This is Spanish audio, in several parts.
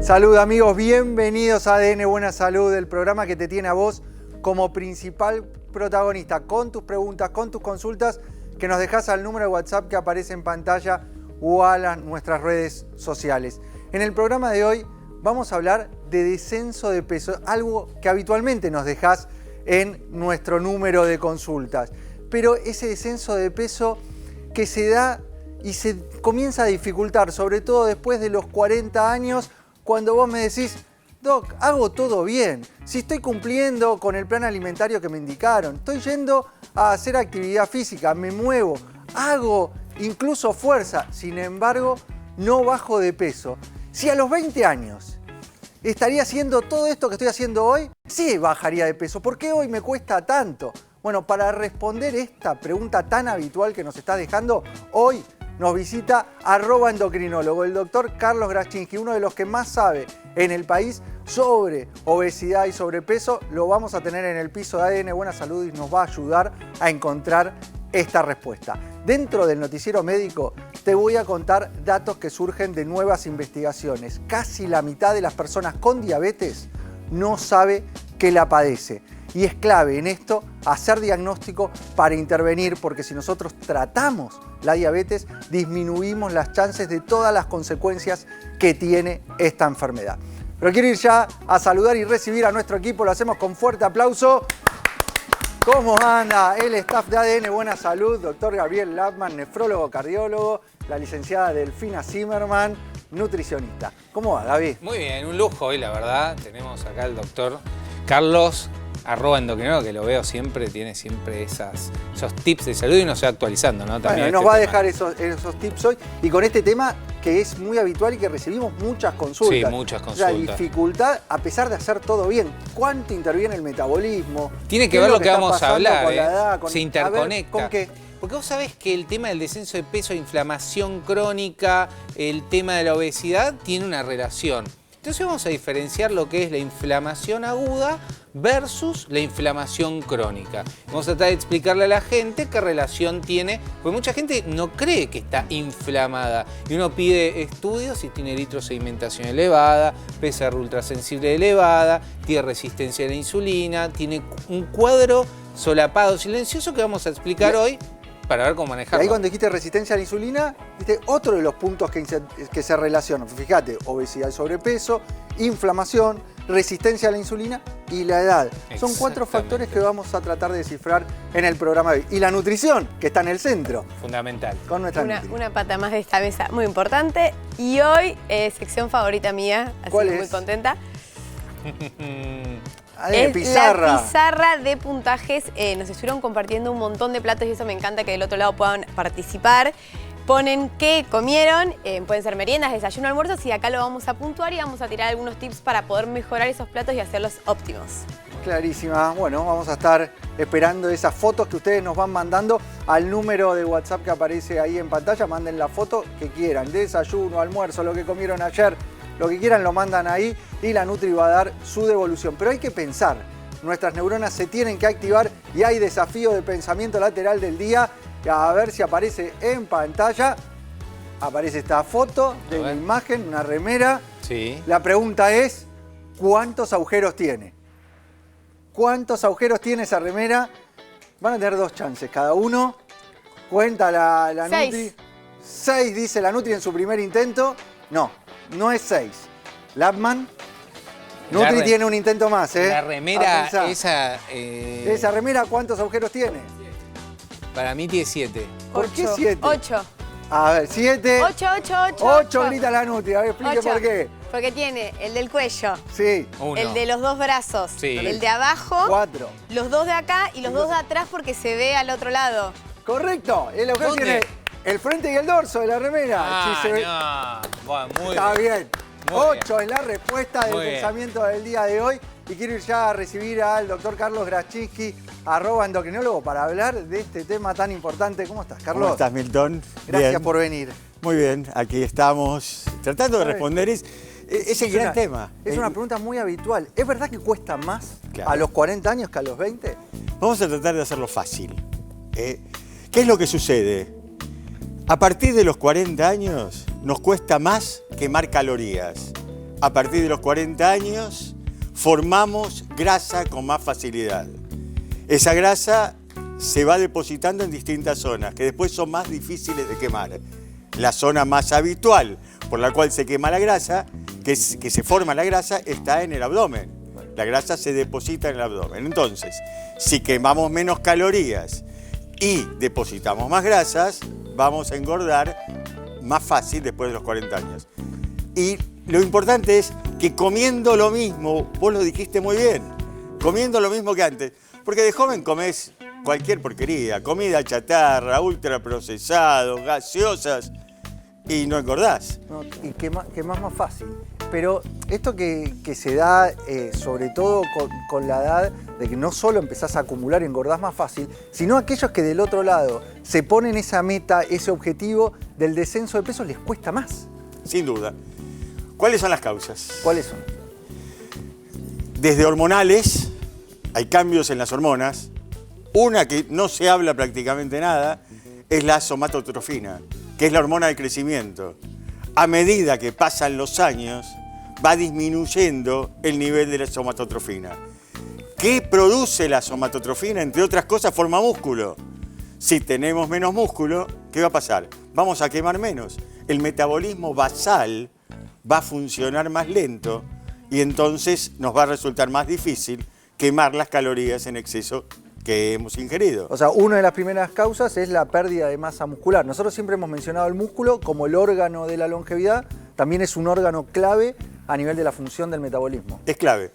Salud amigos, bienvenidos a ADN Buena Salud, el programa que te tiene a vos como principal protagonista, con tus preguntas, con tus consultas, que nos dejás al número de WhatsApp que aparece en pantalla o a nuestras redes sociales. En el programa de hoy vamos a hablar de descenso de peso, algo que habitualmente nos dejás en nuestro número de consultas. Pero ese descenso de peso que se da y se comienza a dificultar, sobre todo después de los 40 años, cuando vos me decís, Doc, hago todo bien, si estoy cumpliendo con el plan alimentario que me indicaron, estoy yendo a hacer actividad física, me muevo, hago incluso fuerza, sin embargo, no bajo de peso. Si a los 20 años estaría haciendo todo esto que estoy haciendo hoy, sí bajaría de peso. ¿Por qué hoy me cuesta tanto? Bueno, para responder esta pregunta tan habitual que nos está dejando, hoy nos visita @endocrinólogo, el doctor Carlos Graczynski, uno de los que más sabe en el país sobre obesidad y sobrepeso. Lo vamos a tener en el piso de ADN Buena Salud y nos va a ayudar a encontrar esta respuesta. Dentro del noticiero médico te voy a contar datos que surgen de nuevas investigaciones. Casi la mitad de las personas con diabetes no sabe que la padece. Y es clave en esto hacer diagnóstico para intervenir, porque si nosotros tratamos la diabetes, disminuimos las chances de todas las consecuencias que tiene esta enfermedad. Pero quiero ir ya a saludar y recibir a nuestro equipo, lo hacemos con fuerte aplauso. ¿Cómo anda el staff de ADN Buena Salud? Doctor Gabriel Lappmann, nefrólogo, cardiólogo, la licenciada Delfina Zimmerman, nutricionista. ¿Cómo va, Gaby? Muy bien, un lujo hoy, la verdad. Tenemos acá al doctor Carlos, @endocrinólogo, que lo veo siempre, tiene siempre esos tips de salud y nos va actualizando, ¿no? También bueno, nos va a dejar esos tips hoy y con este tema que es muy habitual y que recibimos muchas consultas. Sí, muchas consultas. La dificultad, a pesar de hacer todo bien, ¿cuánto interviene el metabolismo? Tiene que ver lo que vamos a hablar, con la edad, se interconecta. ¿Con qué? Porque vos sabés que el tema del descenso de peso, inflamación crónica, el tema de la obesidad, tiene una relación. Entonces vamos a diferenciar lo que es la inflamación aguda versus la inflamación crónica. Vamos a tratar de explicarle a la gente qué relación tiene, porque mucha gente no cree que está inflamada. Y uno pide estudios si tiene eritrosedimentación elevada, PCR ultrasensible elevada, tiene resistencia a la insulina, tiene un cuadro solapado silencioso que vamos a explicar hoy para ver cómo manejarlo. Ahí cuando dijiste resistencia a la insulina, viste otro de los puntos que se relacionan. Fíjate, obesidad y sobrepeso, inflamación, resistencia a la insulina y la edad. Son 4 factores que vamos a tratar de descifrar en el programa de hoy. Y la nutrición, que está en el centro. Fundamental. Con una pata más de esta mesa muy importante. Y hoy, sección favorita mía, así que muy contenta. Es pizarra. La pizarra de puntajes. Nos estuvieron compartiendo un montón de platos y eso me encanta que del otro lado puedan participar. Ponen qué comieron, pueden ser meriendas, desayuno, almuerzos y acá lo vamos a puntuar y vamos a tirar algunos tips para poder mejorar esos platos y hacerlos óptimos. Clarísima. Bueno, vamos a estar esperando esas fotos que ustedes nos van mandando al número de WhatsApp que aparece ahí en pantalla. Manden la foto que quieran, desayuno, almuerzo, lo que comieron ayer, lo que quieran lo mandan ahí y la Nutri va a dar su devolución. Pero hay que pensar, nuestras neuronas se tienen que activar y hay desafío de pensamiento lateral del día. A ver si aparece en pantalla. Aparece esta foto de una imagen, una remera. Sí. La pregunta es, ¿cuántos agujeros tiene? ¿Cuántos agujeros tiene esa remera? Van a tener 2 chances cada uno. Cuenta la Nutri. 6 dice la Nutri en su primer intento. No, no es 6. Lappmann. Nutri tiene un intento más, ¿eh? La remera esa... ¿Esa remera cuántos agujeros tiene? Para mí tiene 7. ¿Por qué 7? 8. A ver, 7. 8 grita la Nutri. A ver, explique 8. por qué. Porque tiene el del cuello, Sí. 1. el de los 2 brazos, Sí. el de abajo, 4. los 2 de acá y los 2 de atrás porque se ve al otro lado. Correcto. El agujero ¿Dónde? tiene el frente y el dorso de la remera. Sí, se ve. No. Bueno, muy Está bien. Muy 8 es la respuesta del Muy bien. pensamiento del día de hoy. Y quiero ir ya a recibir al doctor Carlos Graczynski, @endocrinólogo, para hablar de este tema tan importante. ¿Cómo estás, Carlos? ¿Cómo estás, Milton? Gracias Bien. por venir. Muy bien, aquí estamos tratando de responder. Es el gran tema. Es una pregunta muy habitual. ¿Es verdad que cuesta más Claro. a los 40 años que a los 20? Vamos a tratar de hacerlo fácil. ¿Qué es lo que sucede? A partir de los 40 años nos cuesta más quemar calorías. a partir de los 40 años, formamos grasa con más facilidad. Esa grasa se va depositando en distintas zonas, que después son más difíciles de quemar. La zona más habitual por la cual se quema la grasa, que se forma la grasa, está en el abdomen. La grasa se deposita en el abdomen. Entonces, si quemamos menos calorías y depositamos más grasas, vamos a engordar más fácil después de los 40 años. Y lo importante es que comiendo lo mismo, vos lo dijiste muy bien, comiendo lo mismo que antes, porque de joven comés cualquier porquería, comida chatarra, ultraprocesados, gaseosas, y no engordás. No, y quemás más fácil. Pero esto que se da, sobre todo con la edad, de que no solo empezás a acumular y engordás más fácil, sino aquellos que del otro lado se ponen esa meta, ese objetivo del descenso de peso, les cuesta más. Sin duda. ¿Cuáles son las causas? ¿Cuáles son? Desde hormonales, hay cambios en las hormonas. Una que no se habla prácticamente nada es la somatotrofina, que es la hormona del crecimiento. A medida que pasan los años, va disminuyendo el nivel de la somatotrofina. ¿Qué produce la somatotrofina? Entre otras cosas, forma músculo. Si tenemos menos músculo, ¿qué va a pasar? Vamos a quemar menos. El metabolismo basal va a funcionar más lento y entonces nos va a resultar más difícil quemar las calorías en exceso que hemos ingerido. O sea, una de las primeras causas es la pérdida de masa muscular. Nosotros siempre hemos mencionado el músculo como el órgano de la longevidad, también es un órgano clave a nivel de la función del metabolismo. Es clave.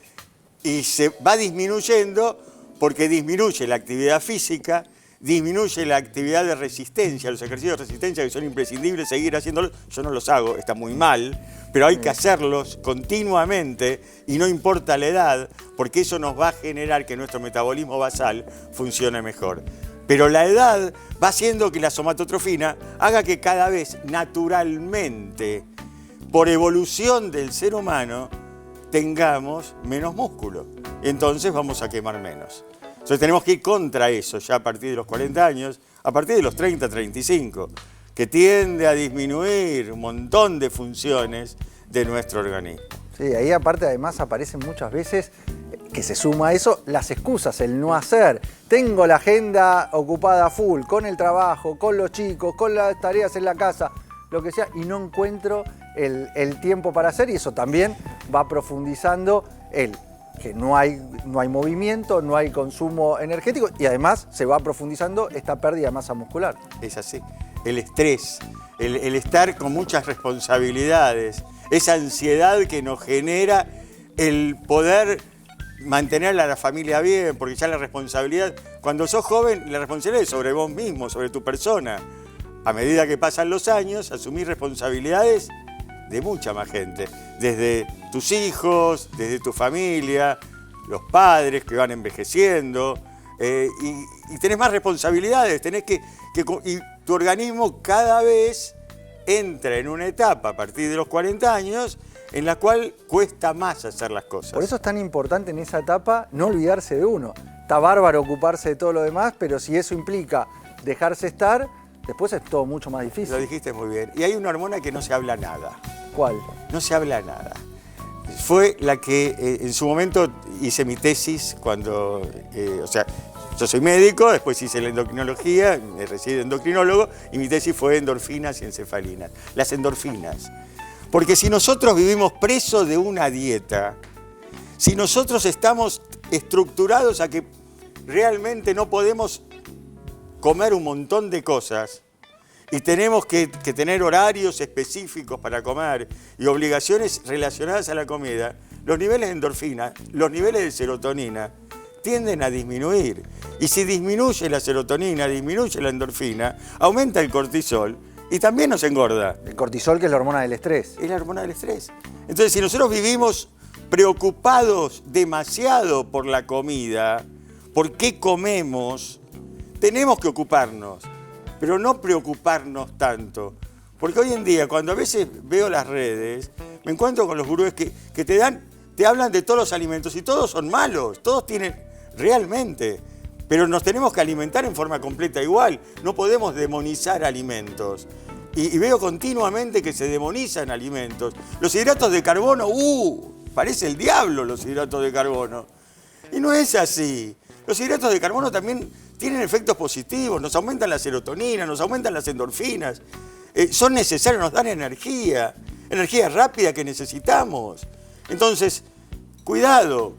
Y se va disminuyendo porque disminuye la actividad física, disminuye la actividad de resistencia, los ejercicios de resistencia que son imprescindibles seguir haciéndolos. Yo no los hago, está muy mal, pero hay que hacerlos continuamente y no importa la edad, porque eso nos va a generar que nuestro metabolismo basal funcione mejor. Pero la edad va haciendo que la somatotrofina haga que cada vez naturalmente, por evolución del ser humano, tengamos menos músculo. Entonces vamos a quemar menos. Entonces tenemos que ir contra eso ya a partir de los 40 años, a partir de los 30, 35, que tiende a disminuir un montón de funciones de nuestro organismo. Sí, ahí aparte además aparecen muchas veces, que se suma a eso, las excusas, el no hacer. Tengo la agenda ocupada full, con el trabajo, con los chicos, con las tareas en la casa, lo que sea, y no encuentro el tiempo para hacer, y eso también va profundizando que no hay movimiento, no hay consumo energético y además se va profundizando esta pérdida de masa muscular. Es así. El estrés, el estar con muchas responsabilidades, esa ansiedad que nos genera el poder mantener a la familia bien, porque ya la responsabilidad, cuando sos joven, la responsabilidad es sobre vos mismo, sobre tu persona. A medida que pasan los años, asumís responsabilidades de mucha más gente, desde tus hijos, desde tu familia, los padres que van envejeciendo, y tenés más responsabilidades, y tu organismo cada vez entra en una etapa a partir de los 40 años en la cual cuesta más hacer las cosas. Por eso es tan importante en esa etapa no olvidarse de uno. Está bárbaro ocuparse de todo lo demás, pero si eso implica dejarse estar, después es todo mucho más difícil. Lo dijiste muy bien. Y hay una hormona que no se habla nada. ¿Cuál? No se habla nada. Fue la que en su momento hice mi tesis cuando, yo soy médico, después hice la endocrinología, me recibí de endocrinólogo y mi tesis fue endorfinas y encefalinas. Las endorfinas. Porque si nosotros vivimos presos de una dieta, si nosotros estamos estructurados a que realmente no podemos comer un montón de cosas y tenemos que tener horarios específicos para comer y obligaciones relacionadas a la comida, los niveles de endorfina, los niveles de serotonina tienden a disminuir. Y si disminuye la serotonina, disminuye la endorfina, aumenta el cortisol y también nos engorda. El cortisol, que es la hormona del estrés. Es la hormona del estrés. Entonces, si nosotros vivimos preocupados demasiado por la comida, por qué comemos, tenemos que ocuparnos, pero no preocuparnos tanto. Porque hoy en día, cuando a veces veo las redes, me encuentro con los gurúes que te hablan de todos los alimentos y todos son malos, todos tienen realmente. Pero nos tenemos que alimentar en forma completa igual, no podemos demonizar alimentos. Y veo continuamente que se demonizan alimentos. Los hidratos de carbono, parece el diablo los hidratos de carbono. Y no es así. Los hidratos de carbono también tienen efectos positivos, nos aumentan la serotonina, nos aumentan las endorfinas. Son necesarios, nos dan energía rápida que necesitamos. Entonces, cuidado,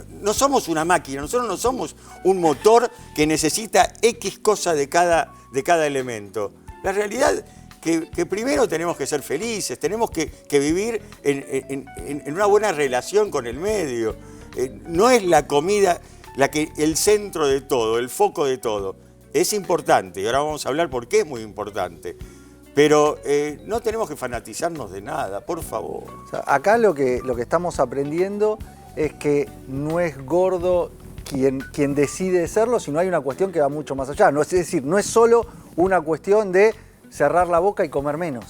no somos una máquina, nosotros no somos un motor que necesita X cosa de cada elemento. La realidad que primero tenemos que ser felices, tenemos que vivir en una buena relación con el medio. No es la comida el centro de todo, el foco de todo. Es importante, y ahora vamos a hablar por qué es muy importante. Pero no tenemos que fanatizarnos de nada, por favor. O sea, acá lo que estamos aprendiendo es que no es gordo quien decide serlo, sino hay una cuestión que va mucho más allá. Es decir, no es solo una cuestión de cerrar la boca y comer menos.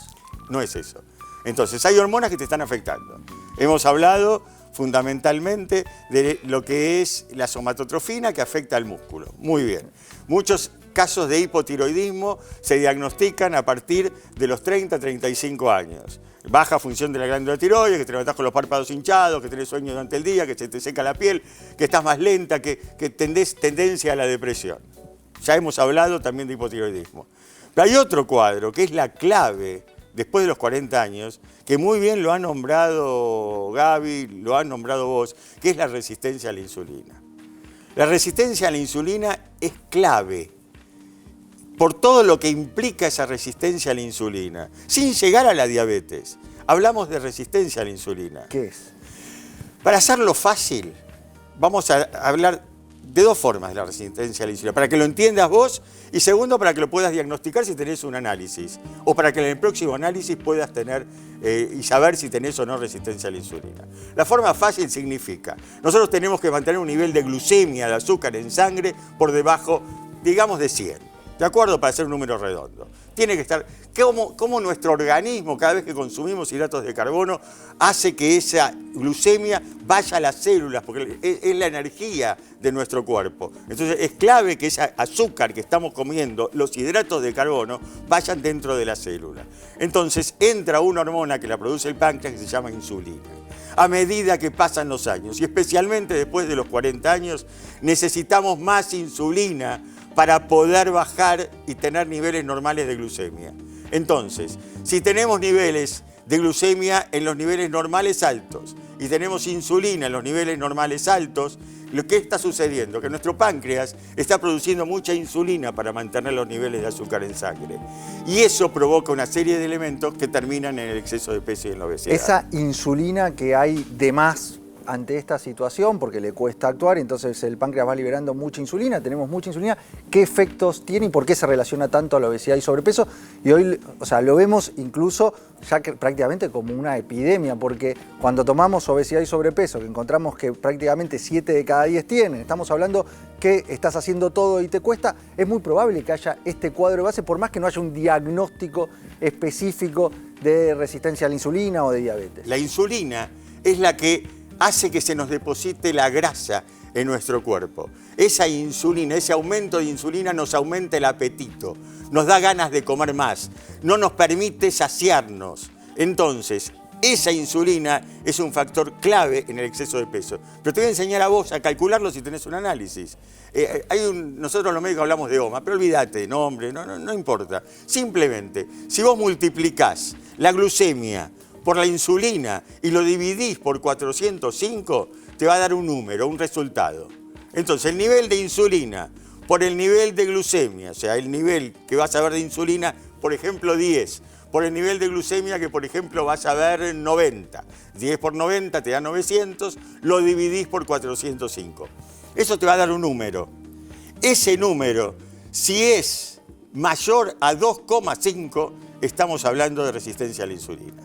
No es eso. Entonces, hay hormonas que te están afectando. Hemos hablado fundamentalmente de lo que es la somatotrofina que afecta al músculo. Muy bien. Muchos casos de hipotiroidismo se diagnostican a partir de los 30-35 años. Baja función de la glándula tiroides, que te levantás con los párpados hinchados, que tenés sueño durante el día, que se te seca la piel, que estás más lenta, que tenés tendencia a la depresión. Ya hemos hablado también de hipotiroidismo. Pero hay otro cuadro que es la clave después de los 40 años, que muy bien lo ha nombrado Gaby, lo han nombrado vos, que es la resistencia a la insulina. La resistencia a la insulina es clave por todo lo que implica esa resistencia a la insulina, sin llegar a la diabetes. Hablamos de resistencia a la insulina. ¿Qué es? Para hacerlo fácil, vamos a hablar de dos formas de la resistencia a la insulina, para que lo entiendas vos y segundo, para que lo puedas diagnosticar si tenés un análisis o para que en el próximo análisis puedas tener y saber si tenés o no resistencia a la insulina. La forma fácil significa, nosotros tenemos que mantener un nivel de glucemia, de azúcar en sangre, por debajo, digamos, de 100. ¿De acuerdo? Para hacer un número redondo. Tiene que estar, como nuestro organismo, cada vez que consumimos hidratos de carbono, hace que esa glucemia vaya a las células, porque es la energía de nuestro cuerpo. Entonces es clave que ese azúcar que estamos comiendo, los hidratos de carbono, vayan dentro de la célula. Entonces entra una hormona que la produce el páncreas que se llama insulina. A medida que pasan los años, y especialmente después de los 40 años, necesitamos más insulina para poder bajar y tener niveles normales de glucemia. Entonces, si tenemos niveles de glucemia en los niveles normales altos y tenemos insulina en los niveles normales altos, lo que está sucediendo que nuestro páncreas está produciendo mucha insulina para mantener los niveles de azúcar en sangre. Y eso provoca una serie de elementos que terminan en el exceso de peso y en la obesidad. Esa insulina que hay de más ante esta situación, porque le cuesta actuar, entonces el páncreas va liberando mucha insulina, tenemos mucha insulina, ¿qué efectos tiene y por qué se relaciona tanto a la obesidad y sobrepeso? Y hoy, o sea, lo vemos incluso ya que prácticamente como una epidemia, porque cuando tomamos obesidad y sobrepeso, que encontramos que prácticamente 7 de cada 10 tienen, estamos hablando que estás haciendo todo y te cuesta, es muy probable que haya este cuadro de base, por más que no haya un diagnóstico específico de resistencia a la insulina o de diabetes. La insulina es la que hace que se nos deposite la grasa en nuestro cuerpo. Esa insulina, ese aumento de insulina nos aumenta el apetito, nos da ganas de comer más, no nos permite saciarnos. Entonces, esa insulina es un factor clave en el exceso de peso. Pero te voy a enseñar a vos a calcularlo si tenés un análisis. Nosotros los médicos hablamos de OMA, pero olvídate de nombre, no importa. Simplemente, si vos multiplicás la glucemia por la insulina y lo dividís por 405, te va a dar un número, un resultado. Entonces, el nivel de insulina por el nivel de glucemia, o sea, el nivel que vas a ver de insulina, por ejemplo, 10, por el nivel de glucemia que, por ejemplo, vas a ver 90. 10 por 90 te da 900, lo dividís por 405. Eso te va a dar un número. Ese número, si es mayor a 2,5, estamos hablando de resistencia a la insulina.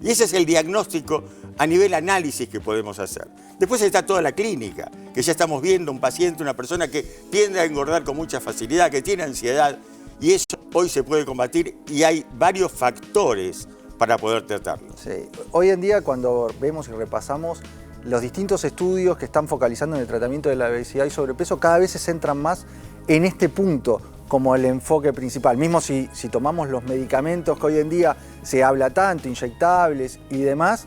Y ese es el diagnóstico a nivel análisis que podemos hacer. Después está toda la clínica, que ya estamos viendo un paciente, una persona que tiende a engordar con mucha facilidad, que tiene ansiedad, y eso hoy se puede combatir y hay varios factores para poder tratarlo. Sí. Hoy en día, cuando vemos y repasamos los distintos estudios que están focalizando en el tratamiento de la obesidad y sobrepeso, cada vez se centran más en este punto. como el enfoque principal. Mismo si tomamos los medicamentos que hoy en día se habla tanto, inyectables y demás,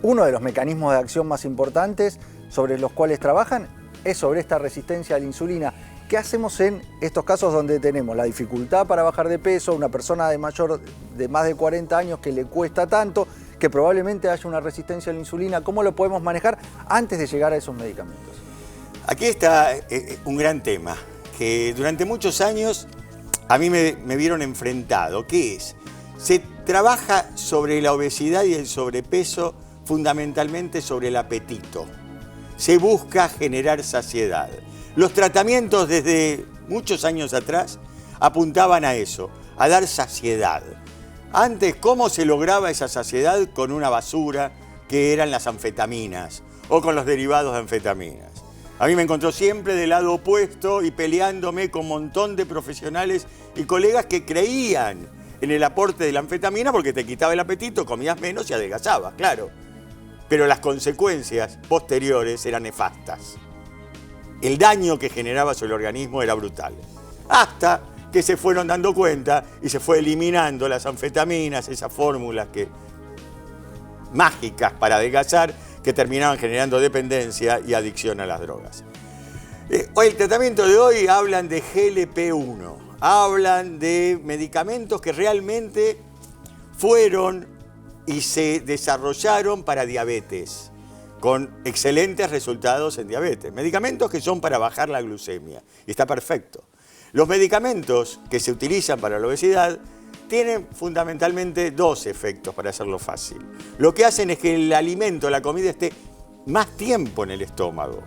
uno de los mecanismos de acción más importantes sobre los cuales trabajan es sobre esta resistencia a la insulina. ¿Qué hacemos en estos casos donde tenemos la dificultad para bajar de peso, una persona de más de 40 años que le cuesta tanto, que probablemente haya una resistencia a la insulina? ¿Cómo lo podemos manejar antes de llegar a esos medicamentos? Aquí está un gran tema que durante muchos años a mí me vieron enfrentado. ¿Qué es? Se trabaja sobre la obesidad y el sobrepeso fundamentalmente sobre el apetito. Se busca generar saciedad. Los tratamientos desde muchos años atrás apuntaban a eso, a dar saciedad. Antes, ¿cómo se lograba esa saciedad? Con una basura que eran las anfetaminas o con los derivados de anfetaminas. A mí me encontró siempre del lado opuesto y peleándome con un montón de profesionales y colegas que creían en el aporte de la anfetamina porque te quitaba el apetito, comías menos y adelgazabas, claro. Pero las consecuencias posteriores eran nefastas. El daño que generaba sobre el organismo era brutal. Hasta que se fueron dando cuenta y se fue eliminando las anfetaminas, esas fórmulas mágicas para adelgazar, que terminaban generando dependencia y adicción a las drogas. El tratamiento de hoy hablan de GLP-1, hablan de medicamentos que realmente fueron y se desarrollaron para diabetes, con excelentes resultados en diabetes. Medicamentos que son para bajar la glucemia, y está perfecto. Los medicamentos que se utilizan para la obesidad tienen fundamentalmente dos efectos, para hacerlo fácil. Lo que hacen es que el alimento, la comida, esté más tiempo en el estómago,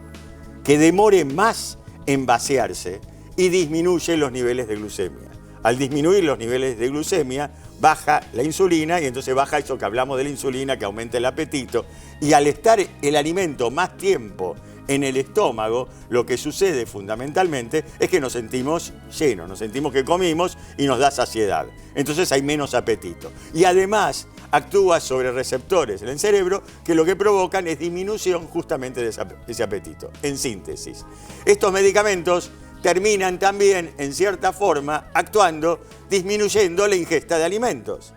que demore más en vaciarse y disminuye los niveles de glucemia. Al disminuir los niveles de glucemia, baja la insulina y entonces baja eso que hablamos de la insulina, que aumenta el apetito. Y al estar el alimento más tiempo en el estómago, lo que sucede fundamentalmente es que nos sentimos llenos, nos sentimos que comimos y nos da saciedad. Entonces hay menos apetito. Y además actúa sobre receptores en el cerebro que lo que provocan es disminución justamente de ese apetito. En síntesis, estos medicamentos terminan también, en cierta forma, actuando, disminuyendo la ingesta de alimentos.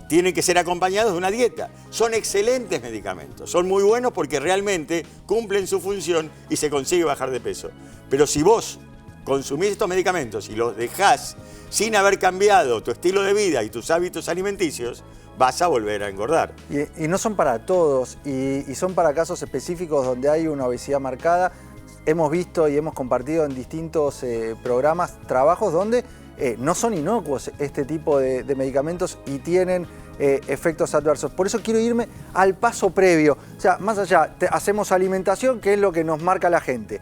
Tienen que ser acompañados de una dieta. Son excelentes medicamentos, son muy buenos porque realmente cumplen su función y se consigue bajar de peso. Pero si vos consumís estos medicamentos y los dejás sin haber cambiado tu estilo de vida y tus hábitos alimenticios, vas a volver a engordar. Y no son para todos, y son para casos específicos donde hay una obesidad marcada. Hemos visto y hemos compartido en distintos programas trabajos donde no son inocuos este tipo de medicamentos y tienen efectos adversos. Por eso quiero irme al paso previo. O sea, más allá, hacemos alimentación, que es lo que nos marca la gente.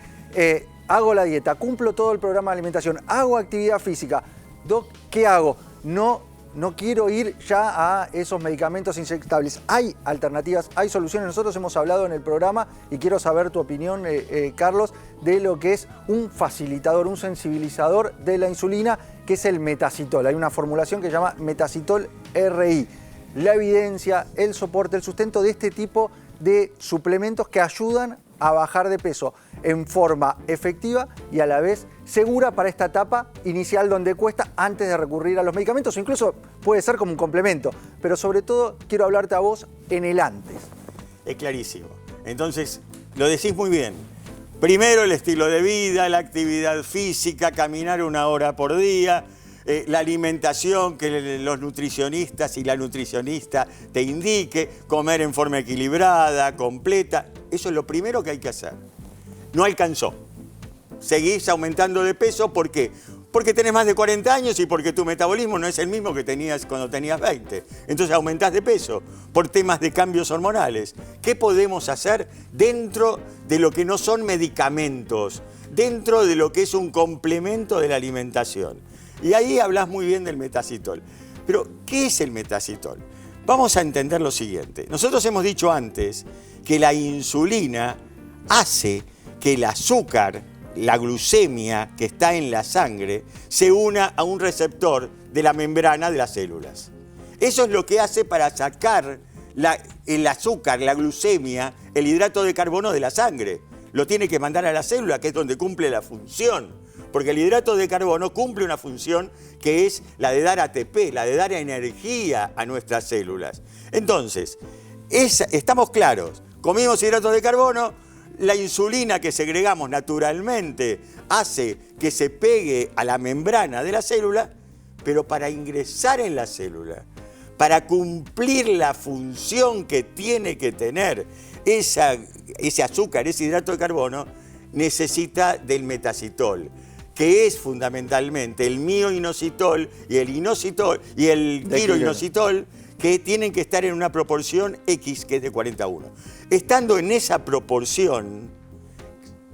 Hago la dieta, cumplo todo el programa de alimentación, hago actividad física. Doc, ¿qué hago? No quiero ir ya a esos medicamentos inyectables. Hay alternativas, hay soluciones. Nosotros hemos hablado en el programa y quiero saber tu opinión, Carlos, de lo que es un facilitador, un sensibilizador de la insulina, que es el metacitol. Hay una formulación que se llama Metacitol RI. La evidencia, el soporte, el sustento de este tipo de suplementos que ayudan a bajar de peso en forma efectiva y a la vez segura para esta etapa inicial donde cuesta antes de recurrir a los medicamentos, o incluso puede ser como un complemento, pero sobre todo quiero hablarte a vos en el antes. Es clarísimo. Entonces, lo decís muy bien. Primero el estilo de vida, la actividad física, caminar 1 hora por día, la alimentación que los nutricionistas y la nutricionista te indique, comer en forma equilibrada, completa. Eso es lo primero que hay que hacer. No alcanzó. Seguís aumentando de peso, ¿por qué? Porque tenés más de 40 años y porque tu metabolismo no es el mismo que tenías cuando tenías 20. Entonces aumentás de peso por temas de cambios hormonales. ¿Qué podemos hacer dentro de lo que no son medicamentos? Dentro de lo que es un complemento de la alimentación. Y ahí hablas muy bien del metacitol. Pero, ¿qué es el metacitol? Vamos a entender lo siguiente. Nosotros hemos dicho antes que la insulina hace que el azúcar, la glucemia que está en la sangre, se una a un receptor de la membrana de las células. Eso es lo que hace para sacar el azúcar, la glucemia, el hidrato de carbono de la sangre. Lo tiene que mandar a la célula, que es donde cumple la función. porque el hidrato de carbono cumple una función que es la de dar ATP, la de dar energía a nuestras células. Entonces, estamos claros, comimos hidratos de carbono, la insulina que segregamos naturalmente hace que se pegue a la membrana de la célula, pero para ingresar en la célula, para cumplir la función que tiene que tener ese azúcar, ese hidrato de carbono, necesita del metacitol, que es fundamentalmente el mioinositol y el inositol y el tiroinositol, que tienen que estar en una proporción X, que es de 40:1. Estando en esa proporción,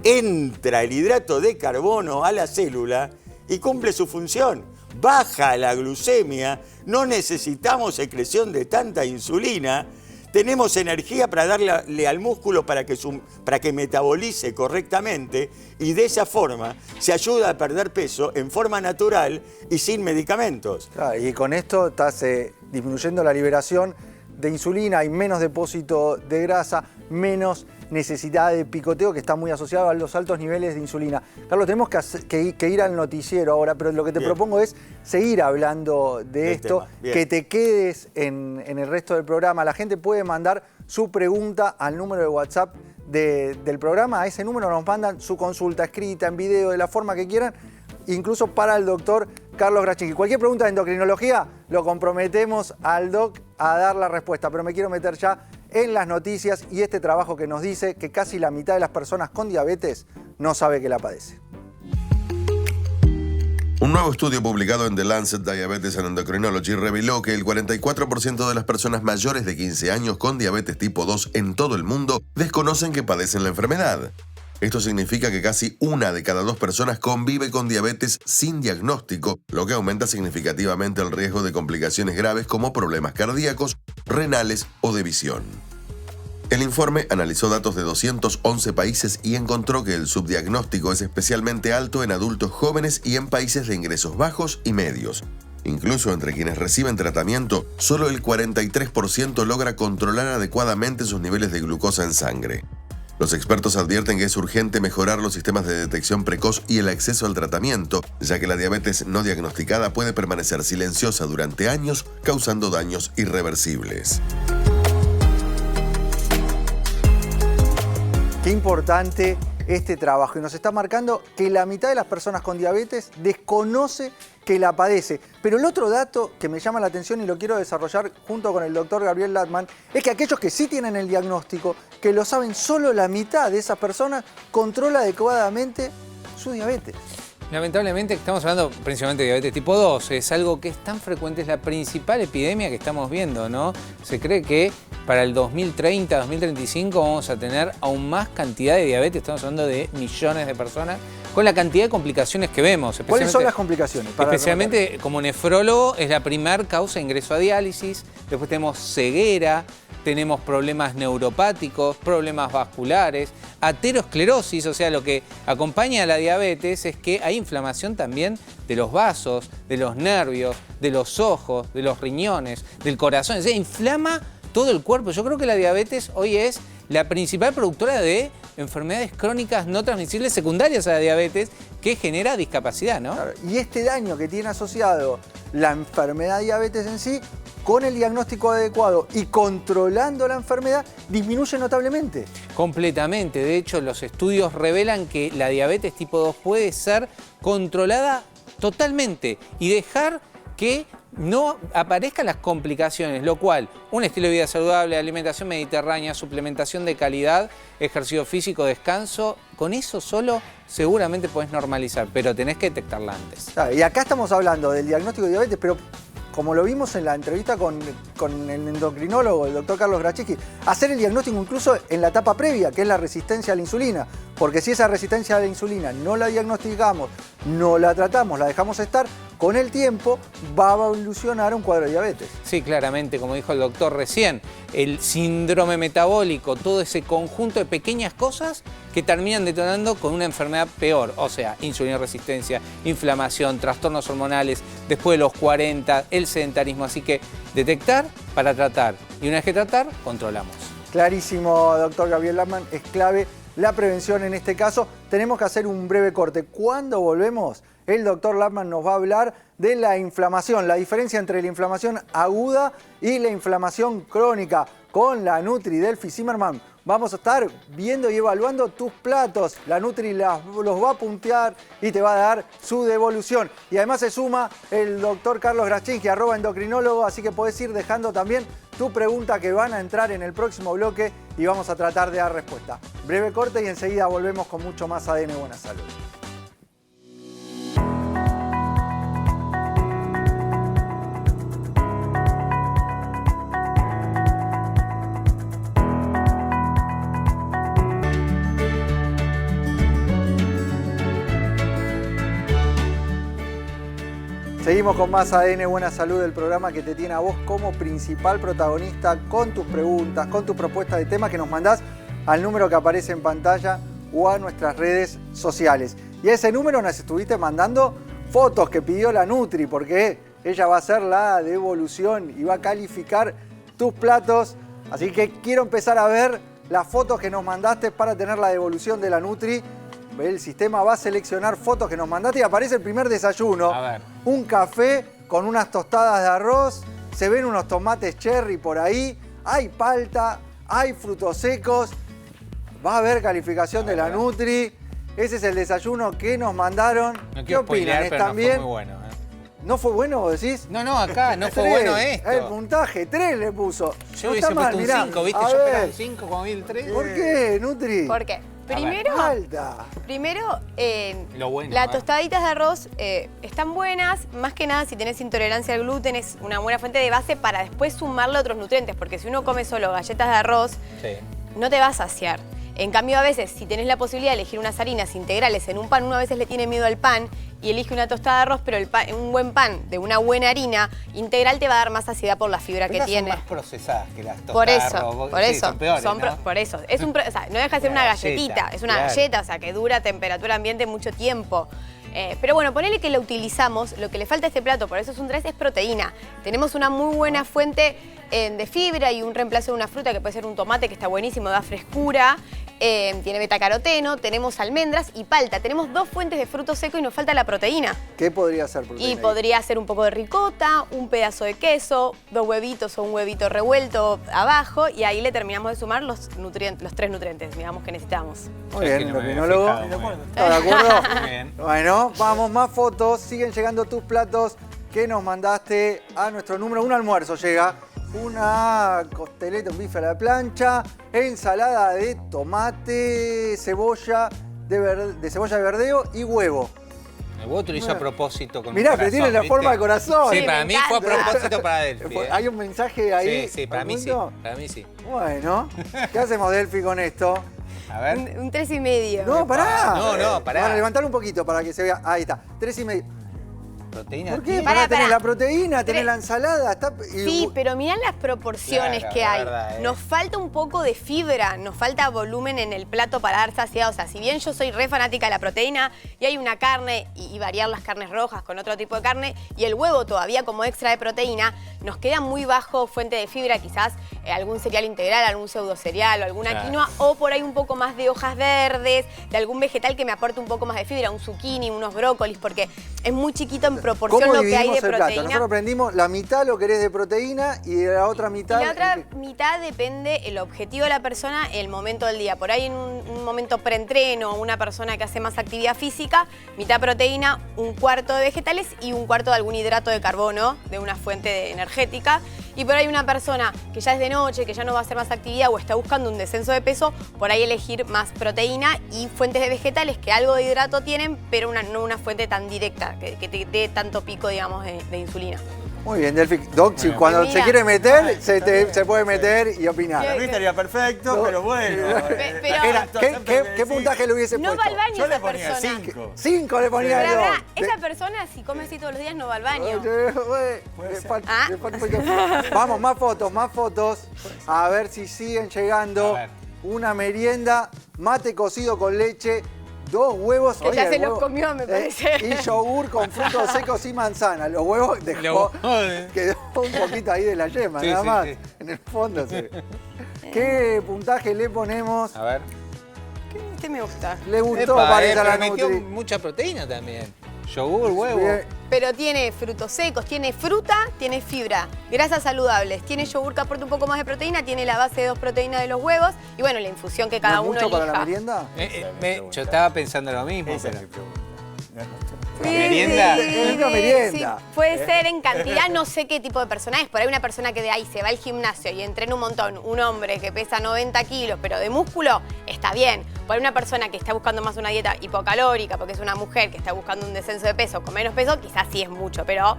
entra el hidrato de carbono a la célula y cumple su función. Baja la glucemia, no necesitamos secreción de tanta insulina, tenemos energía para darle al músculo para que metabolice correctamente, y de esa forma se ayuda a perder peso en forma natural y sin medicamentos. Claro, y con esto estás disminuyendo la liberación de insulina, hay menos depósito de grasa, menos necesidad de picoteo, que está muy asociado a los altos niveles de insulina. Carlos, tenemos que ir al noticiero ahora, pero lo que te propongo es seguir hablando de esto, que te quedes en el resto del programa. La gente puede mandar su pregunta al número de WhatsApp del programa. A ese número nos mandan su consulta escrita, en video, de la forma que quieran, incluso para el doctor Carlos Grachinski. Cualquier pregunta de endocrinología, lo comprometemos al doc a dar la respuesta, pero me quiero meter ya en las noticias y este trabajo que nos dice que casi la mitad de las personas con diabetes no sabe que la padece. Un nuevo estudio publicado en The Lancet Diabetes and Endocrinology reveló que el 44% de las personas mayores de 15 años con diabetes tipo 2 en todo el mundo desconocen que padecen la enfermedad. Esto significa que casi 1 de cada 2 personas convive con diabetes sin diagnóstico, lo que aumenta significativamente el riesgo de complicaciones graves como problemas cardíacos, renales o de visión. El informe analizó datos de 211 países y encontró que el subdiagnóstico es especialmente alto en adultos jóvenes y en países de ingresos bajos y medios. Incluso entre quienes reciben tratamiento, solo el 43% logra controlar adecuadamente sus niveles de glucosa en sangre. Los expertos advierten que es urgente mejorar los sistemas de detección precoz y el acceso al tratamiento, ya que la diabetes no diagnosticada puede permanecer silenciosa durante años, causando daños irreversibles. Qué importante este trabajo, y nos está marcando que la mitad de las personas con diabetes desconoce que la padece. Pero el otro dato que me llama la atención y lo quiero desarrollar junto con el doctor Gabriel Latman es que aquellos que sí tienen el diagnóstico, que lo saben, solo la mitad de esas personas controla adecuadamente su diabetes. Lamentablemente estamos hablando principalmente de diabetes tipo 2, es algo que es tan frecuente, es la principal epidemia que estamos viendo, ¿no? Se cree que para el 2030, 2035 vamos a tener aún más cantidad de diabetes, estamos hablando de millones de personas, con la cantidad de complicaciones que vemos. ¿Cuáles son las complicaciones? Especialmente como nefrólogo es la primera causa de ingreso a diálisis, después tenemos ceguera, tenemos problemas neuropáticos, problemas vasculares, aterosclerosis, o sea, lo que acompaña a la diabetes es que hay inflamación también de los vasos, de los nervios, de los ojos, de los riñones, del corazón, o sea, inflama todo el cuerpo. Yo creo que la diabetes hoy es la principal productora de enfermedades crónicas no transmisibles secundarias a la diabetes que genera discapacidad, ¿no? Claro, y este daño que tiene asociado la enfermedad diabetes en sí, con el diagnóstico adecuado y controlando la enfermedad, disminuye notablemente. Completamente. De hecho, los estudios revelan que la diabetes tipo 2 puede ser controlada totalmente y dejar que no aparezcan las complicaciones, lo cual, un estilo de vida saludable, alimentación mediterránea, suplementación de calidad, ejercicio físico, descanso, con eso solo seguramente podés normalizar, pero tenés que detectarla antes. Y acá estamos hablando del diagnóstico de diabetes, pero como lo vimos en la entrevista con el endocrinólogo, el doctor Carlos Grachinski, hacer el diagnóstico incluso en la etapa previa, que es la resistencia a la insulina. Porque si esa resistencia a la insulina no la diagnosticamos, no la tratamos, la dejamos estar, con el tiempo va a evolucionar un cuadro de diabetes. Sí, claramente, como dijo el doctor recién, el síndrome metabólico, todo ese conjunto de pequeñas cosas que terminan detonando con una enfermedad peor, o sea, insulinoresistencia, inflamación, trastornos hormonales, después de los 40, el sedentarismo, así que detectar para tratar, y una vez que tratar, controlamos. Clarísimo, doctor Gabriel Latman, es clave la prevención en este caso. Tenemos que hacer un breve corte. Cuando volvemos, el doctor Lapman nos va a hablar de la inflamación, la diferencia entre la inflamación aguda y la inflamación crónica. Con la Nutri Delphi Zimmerman vamos a estar viendo y evaluando tus platos. La Nutri los va a puntear y te va a dar su devolución. Y además se suma el doctor Carlos Graschinski, @endocrinólogo, así que podés ir dejando también tu pregunta que van a entrar en el próximo bloque y vamos a tratar de dar respuesta. Breve corte y enseguida volvemos con mucho más ADN Buena Salud. Seguimos con más ADN Buena Salud, el programa que te tiene a vos como principal protagonista con tus preguntas, con tus propuestas de temas que nos mandás al número que aparece en pantalla o a nuestras redes sociales. Y a ese número nos estuviste mandando fotos que pidió la Nutri, porque ella va a hacer la devolución y va a calificar tus platos. Así que quiero empezar a ver las fotos que nos mandaste para tener la devolución de la Nutri. El sistema va a seleccionar fotos que nos mandaste y aparece el primer desayuno. A ver. Un café con unas tostadas de arroz, se ven unos tomates cherry por ahí, hay palta, hay frutos secos, va a haber calificación de la Nutri. Ese es el desayuno que nos mandaron. No ¿Qué quiero opinan? spoilear, pero ¿Están no bien? fue muy bueno. ¿No fue bueno, vos decís? No, acá no fue 3, bueno esto. El puntaje, 3 le puso. Yo No hubiese está mal, puesto un mirá. 5, ¿viste? A Yo esperaba ver, un 5 como vi el 3. ¿por qué, Nutri? ¿Por qué? Primero, Falta. Lo bueno, las tostaditas de arroz están buenas, más que nada si tenés intolerancia al gluten es una buena fuente de base para después sumarle otros nutrientes, porque si uno come solo galletas de arroz, Sí. no te va a saciar. En cambio, a veces, si tenés la posibilidad de elegir unas harinas integrales en un pan, uno a veces le tiene miedo al pan y elige una tostada de arroz, pero un buen pan de una buena harina integral te va a dar más saciedad por la fibra que Estas tiene. son más procesadas que las tostadas Por de eso, arroz. por Sí, eso. son peores, ¿no? Por eso. Es o sea, no deja de ser Una una galleta, galletita, es una claro. galleta, o sea, que dura a temperatura ambiente mucho tiempo. Pero bueno, ponele que la utilizamos, lo que le falta a este plato, por eso es un 3, es proteína. Tenemos una muy buena fuente de fibra y un reemplazo de una fruta que puede ser un tomate, que está buenísimo, da frescura. Tiene betacaroteno, tenemos almendras y palta. Tenemos 2 fuentes de fruto seco y nos falta la proteína. ¿Qué podría ser proteína? Y podría ser un poco de ricota, un pedazo de queso, 2 huevitos o un huevito revuelto abajo y ahí le terminamos de sumar los 3 nutrientes, digamos, que necesitamos. Muy Es bien, que no me había endocrinólogo. fijado muy bien. ¿Está de acuerdo? Muy bien. Bueno, vamos, más fotos. Siguen llegando tus platos que nos mandaste a nuestro número. Un almuerzo llega. Una costeleta, un bife a la plancha, ensalada de tomate, cebolla de cebolla de verdeo y huevo. El huevo te lo hizo a propósito con Mirá, un pero corazón, tiene la ¿viste? forma de corazón. Sí, Sí, para me mí fue a encanta. propósito para Delphi. Hay un mensaje ahí. Sí, para mí sí. oculto. Para mí sí. Bueno, ¿qué hacemos, Delphi, con esto? A ver. Un 3,5. No, pará. No, pará. Para levantar un poquito para que se vea. Ahí está, 3,5. Proteína. ¿Por qué? tiene. Pará, Tenés pará. la proteína, tenés Tre- la ensalada. y- Sí, pero mirá las proporciones Claro, que la hay. verdad, Nos falta un poco de fibra, nos falta volumen en el plato para dar saciedad. O sea, si bien yo soy re fanática de la proteína y hay una carne y variar las carnes rojas con otro tipo de carne y el huevo todavía como extra de proteína, nos queda muy bajo fuente de fibra, quizás algún cereal integral, algún pseudo cereal o alguna Claro. quinoa o por ahí un poco más de hojas verdes, de algún vegetal que me aporte un poco más de fibra, un zucchini, unos brócolis, porque es muy chiquito en proporción ¿Cómo lo que hay dividimos de el plato? proteína. Nosotros aprendimos la mitad lo querés de proteína y de la otra mitad. Y la otra mitad depende el objetivo de la persona, el momento del día. Por ahí en un momento preentreno, una persona que hace más actividad física, mitad proteína, un cuarto de vegetales y un cuarto de algún hidrato de carbono de una fuente energética. Y por ahí una persona que ya es de noche, que ya no va a hacer más actividad o está buscando un descenso de peso, por ahí elegir más proteína y fuentes de vegetales que algo de hidrato tienen, pero no una fuente tan directa, que te dé tanto pico, digamos, de insulina. Muy bien, Delphi. Doc, si Bien. cuando Mira. se quiere meter, se puede meter y opinar. Sí. A mí estaría perfecto, No. pero bueno. Pero- Era- ¿Qué puntaje le hubiese No puesto? va al baño Yo le esa ponía persona. 5. 5 le ponía Pero yo. verdad, esa persona si come así todos los días no va al baño. Ah. Vamos, más fotos. A ver si siguen llegando. A ver. Una merienda, mate cocido con leche, 2 huevos. Que ya el se los comió, me parece. Y yogur con frutos secos y manzana. Los huevos dejó, quedó un poquito ahí de la yema, Sí, nada sí, más. sí. En el fondo se ve. ¿Qué puntaje le ponemos? A ver. Este me gusta. Le gustó, Epa, parece a la pero metió Nutri. mucha proteína también. Yogur, huevo. Bien. Pero tiene frutos secos, tiene fruta, tiene fibra, grasas saludables, tiene yogur que aporta un poco más de proteína, tiene la base de 2 proteínas de los huevos y bueno, la infusión que cada ¿No es uno mucho elija. para la merienda? Yo estaba pensando lo mismo, Esa es pero... mi pregunta. Sí, ¿Merienda? Es una merienda. sí, puede ser en cantidad, no sé qué tipo de persona es. Por ahí una persona que de ahí se va al gimnasio y entrena un montón, un hombre que pesa 90 kilos, pero de músculo, está bien. Por ahí una persona que está buscando más una dieta hipocalórica, porque es una mujer que está buscando un descenso de peso con menos peso, quizás sí es mucho, pero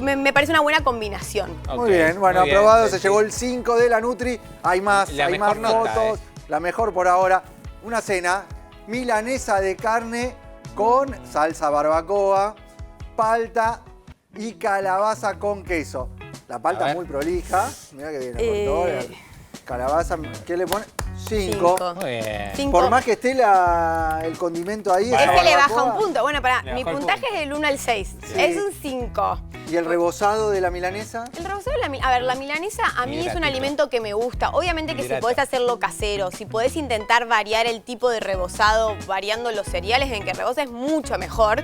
me parece una buena combinación. Muy bien, bueno, muy bien, aprobado, sí, se sí. llevó el 5 de la Nutri. Hay más, La hay más mejor nota, fotos. La mejor por ahora. Una cena, milanesa de carne con salsa barbacoa, palta y calabaza con queso. La A palta ver. muy prolija. Mira que viene con todo. Calabaza, ¿qué le pone? 5. Muy bien. 5. Por más que esté el condimento ahí. esa Ese le baja barbacoa. un punto. Bueno, para Le mi bajó el puntaje punto. es del 1 al 6. Sí. Es un 5. ¿Y el rebozado de la milanesa? El rebozado a ver, la milanesa a mí es un Hidratito. alimento que me gusta. Obviamente que si Hidrata. podés hacerlo casero, si podés intentar variar el tipo de rebozado, variando los cereales en que reboza es mucho mejor.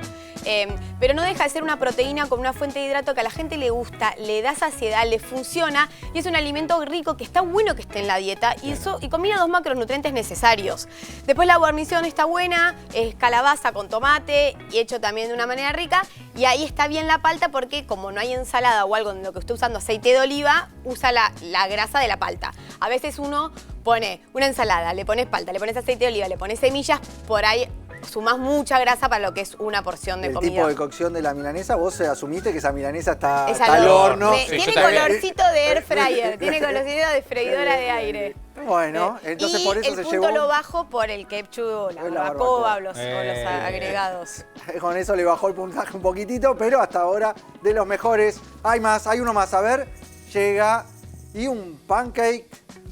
Pero no deja de ser una proteína con una fuente de hidrato que a la gente le gusta, le da saciedad, le funciona y es un alimento rico que está bueno que esté en la dieta y combina 2 macronutrientes necesarios. Después la guarnición está buena, es calabaza con tomate y hecho también de una manera rica y ahí está bien la palta porque como no hay ensalada o algo en lo que esté usando aceite de oliva, usa la grasa de la palta. A veces uno pone una ensalada, le pones palta, le pones aceite de oliva, le pones semillas, por ahí sumás mucha grasa para lo que es una porción de El comida. tipo de cocción de la milanesa, vos asumiste que esa milanesa está, Es está al al horno. horno. Sí, Tiene yo también. colorcito de air fryer, tiene colorcito de freidora de aire. Bueno, entonces y por eso el se punto llevó. lo bajo por el ketchup, la Es la barbacoa o barbacoa. los agregados. Con eso le bajó el puntaje un poquitito, pero hasta ahora de los mejores. Hay más, hay uno más. A ver, llega y un pancake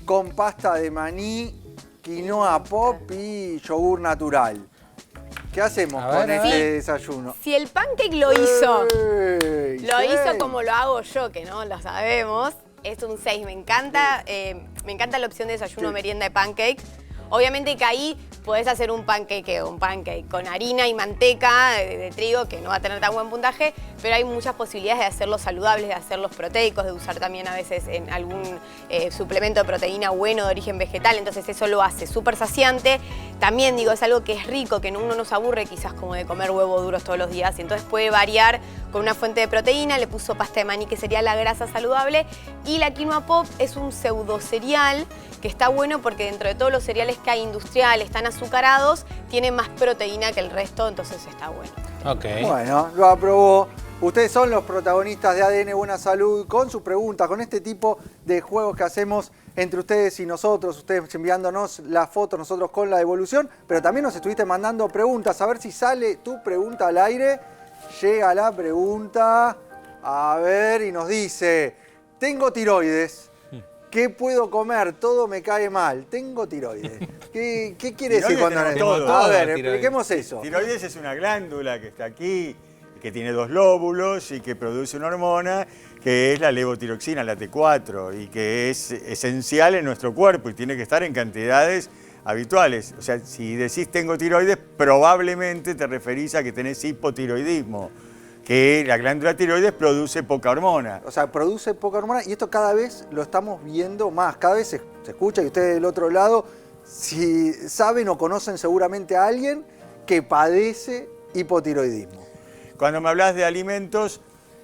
con pasta de maní, quinoa pop y yogur natural. ¿Qué hacemos A ver, con a este ver. desayuno? Si el pancake lo hizo, ¡Ey! lo ¡Sí! hizo como lo hago yo, que no lo sabemos, es un 6. Me encanta la opción de desayuno Sí. merienda de pancake. Obviamente que ahí podés hacer un pancake con harina y manteca de trigo, que no va a tener tan buen puntaje, pero hay muchas posibilidades de hacerlos saludables, de hacerlos proteicos, de usar también a veces en algún suplemento de proteína bueno de origen vegetal, entonces eso lo hace súper saciante. También digo, es algo que es rico, que uno no se aburre quizás como de comer huevos duros todos los días, y entonces puede variar con una fuente de proteína, le puso pasta de maní que sería la grasa saludable, y la quinoa pop es un pseudo cereal que está bueno porque dentro de todos los cereales que hay industriales, están azucarados, tiene más proteína que el resto, entonces está bueno. Ok. Bueno, lo aprobó. Ustedes son los protagonistas de ADN Buena Salud con sus preguntas, con este tipo de juegos que hacemos entre ustedes y nosotros, ustedes enviándonos las fotos, nosotros con la devolución, pero también nos estuviste mandando preguntas, a ver si sale tu pregunta al aire. Llega la pregunta, a ver, y nos dice, tengo tiroides. ¿Qué puedo comer? Todo me cae mal. Tengo tiroides. ¿Qué quiere decir Tiroides cuando tenemos todos. A ver, Tiroides. expliquemos eso. Tiroides es una glándula que está aquí, que tiene 2 lóbulos y que produce una hormona que es la levotiroxina, la T4, y que es esencial en nuestro cuerpo y tiene que estar en cantidades habituales. O sea, si decís tengo tiroides, probablemente te referís a que tenés hipotiroidismo, que la glándula tiroides produce poca hormona. O sea, produce poca hormona y esto cada vez lo estamos viendo más. Cada vez se escucha y ustedes del otro lado, si saben o conocen seguramente a alguien que padece hipotiroidismo. Cuando me hablas de alimentos,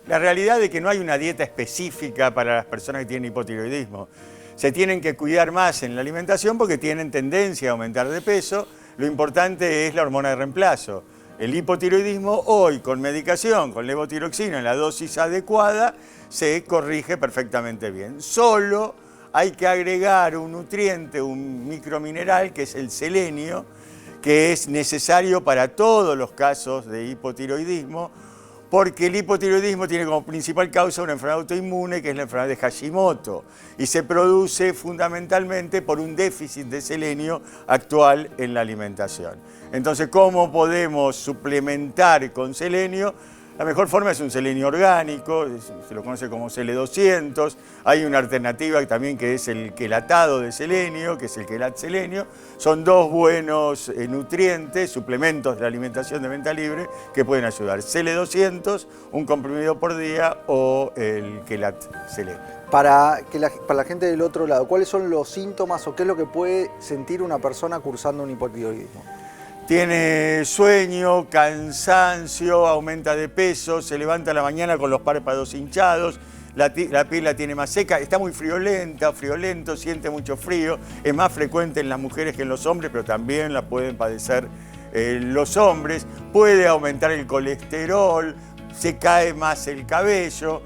la realidad es que no hay una dieta específica para las personas que tienen hipotiroidismo. Se tienen que cuidar más en la alimentación porque tienen tendencia a aumentar de peso. Lo importante es la hormona de reemplazo. El hipotiroidismo hoy con medicación, con levotiroxina en la dosis adecuada, se corrige perfectamente bien. Solo hay que agregar un nutriente, un micromineral, que es el selenio, que es necesario para todos los casos de hipotiroidismo, porque el hipotiroidismo tiene como principal causa una enfermedad autoinmune, que es la enfermedad de Hashimoto, y se produce fundamentalmente por un déficit de selenio actual en la alimentación. Entonces, ¿cómo podemos suplementar con selenio? La mejor forma es un selenio orgánico, se lo conoce como Sele200. Hay una alternativa también que es el quelatado de selenio, que es el quelat selenio. Son dos buenos nutrientes, suplementos de la alimentación de venta libre que pueden ayudar. Sele200, un comprimido por día, o el quelat selenio. Para la gente del otro lado, ¿cuáles son los síntomas o qué es lo que puede sentir una persona cursando un hipotiroidismo? Tiene sueño, cansancio, aumenta de peso, se levanta a la mañana con los párpados hinchados, la piel la tiene más seca, está muy friolento, siente mucho frío. Es más frecuente en las mujeres que en los hombres, pero también la pueden padecer los hombres. Puede aumentar el colesterol, se cae más el cabello.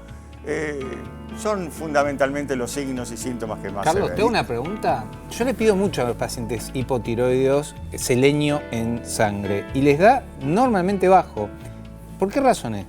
Son fundamentalmente los signos y síntomas que más se ven. Carlos, tengo una pregunta. Yo le pido mucho a los pacientes hipotiroideos selenio en sangre y les da normalmente bajo. ¿Por qué razones?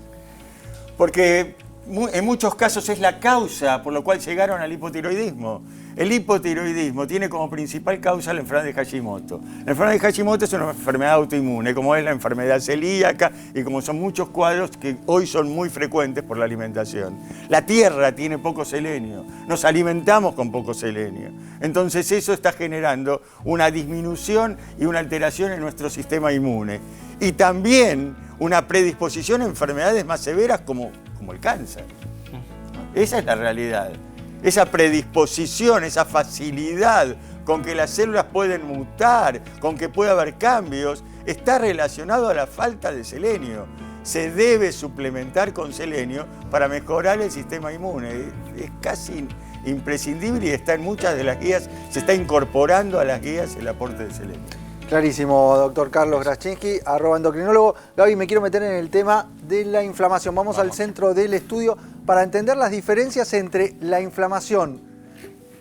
Porque en muchos casos es la causa por la cual llegaron al hipotiroidismo. El hipotiroidismo tiene como principal causa la enfermedad de Hashimoto. La enfermedad de Hashimoto es una enfermedad autoinmune, como es la enfermedad celíaca y como son muchos cuadros que hoy son muy frecuentes por la alimentación. La tierra tiene poco selenio, nos alimentamos con poco selenio. Entonces eso está generando una disminución y una alteración en nuestro sistema inmune. Y también una predisposición a enfermedades más severas como el cáncer. Esa es la realidad. Esa predisposición, esa facilidad con que las células pueden mutar, con que puede haber cambios, está relacionado a la falta de selenio. Se debe suplementar con selenio para mejorar el sistema inmune. Es casi imprescindible y está en muchas de las guías, se está incorporando a las guías el aporte de selenio. Clarísimo, doctor Carlos Graczynski, @endocrinólogo. Gaby, me quiero meter en el tema de la inflamación. Vamos al centro del estudio para entender las diferencias entre la inflamación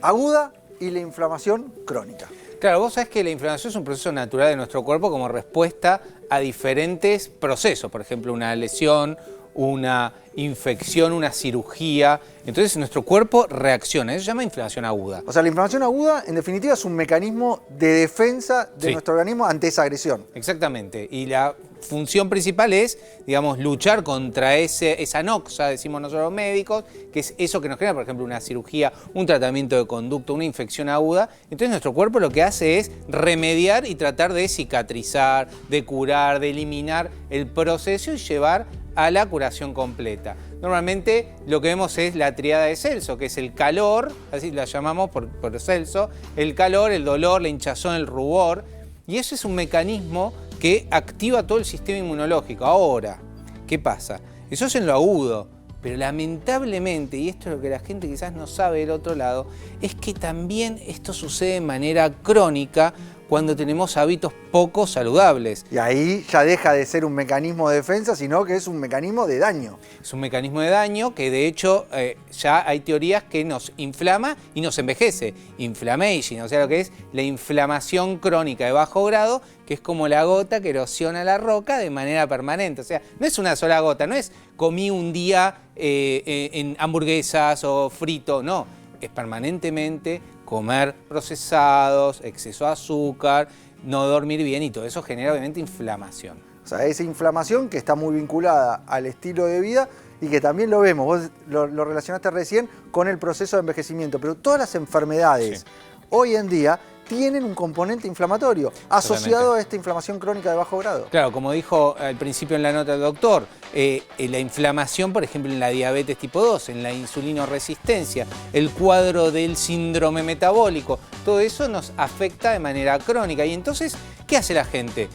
aguda y la inflamación crónica. Claro, vos sabés que la inflamación es un proceso natural de nuestro cuerpo como respuesta a diferentes procesos. Por ejemplo, una lesión, una infección, una cirugía. Entonces nuestro cuerpo reacciona. Eso se llama inflamación aguda. O sea, la inflamación aguda, en definitiva, es un mecanismo de defensa de nuestro organismo ante esa agresión. Exactamente. Y la función principal es, digamos, luchar contra esa noxa, decimos nosotros los médicos, que es eso que nos genera, por ejemplo, una cirugía, un tratamiento de conducto, una infección aguda. Entonces nuestro cuerpo lo que hace es remediar y tratar de cicatrizar, de curar, de eliminar el proceso y llevar a la curación completa. Normalmente lo que vemos es la tríada de Celso, que es el calor, así la llamamos por Celso, el calor, el dolor, la hinchazón, el rubor, y eso es un mecanismo que activa todo el sistema inmunológico. Ahora, ¿qué pasa? Eso es en lo agudo, pero lamentablemente, y esto es lo que la gente quizás no sabe del otro lado, es que también esto sucede de manera crónica cuando tenemos hábitos poco saludables. Y ahí ya deja de ser un mecanismo de defensa, sino que es un mecanismo de daño. Es un mecanismo de daño que de hecho ya hay teorías que nos inflama y nos envejece. Inflammation, o sea, lo que es la inflamación crónica de bajo grado, que es como la gota que erosiona la roca de manera permanente. O sea, no es una sola gota, no es comí un día en hamburguesas o frito, no. Es permanentemente comer procesados, exceso de azúcar, no dormir bien y todo eso genera obviamente inflamación. O sea, esa inflamación que está muy vinculada al estilo de vida y que también lo vemos, vos lo relacionaste recién con el proceso de envejecimiento, pero todas las enfermedades hoy en día tienen un componente inflamatorio asociado a esta inflamación crónica de bajo grado. Claro, como dijo al principio en la nota del doctor, la inflamación, por ejemplo, en la diabetes tipo 2, en la insulinoresistencia, el cuadro del síndrome metabólico, todo eso nos afecta de manera crónica. Y entonces, ¿qué hace la gente?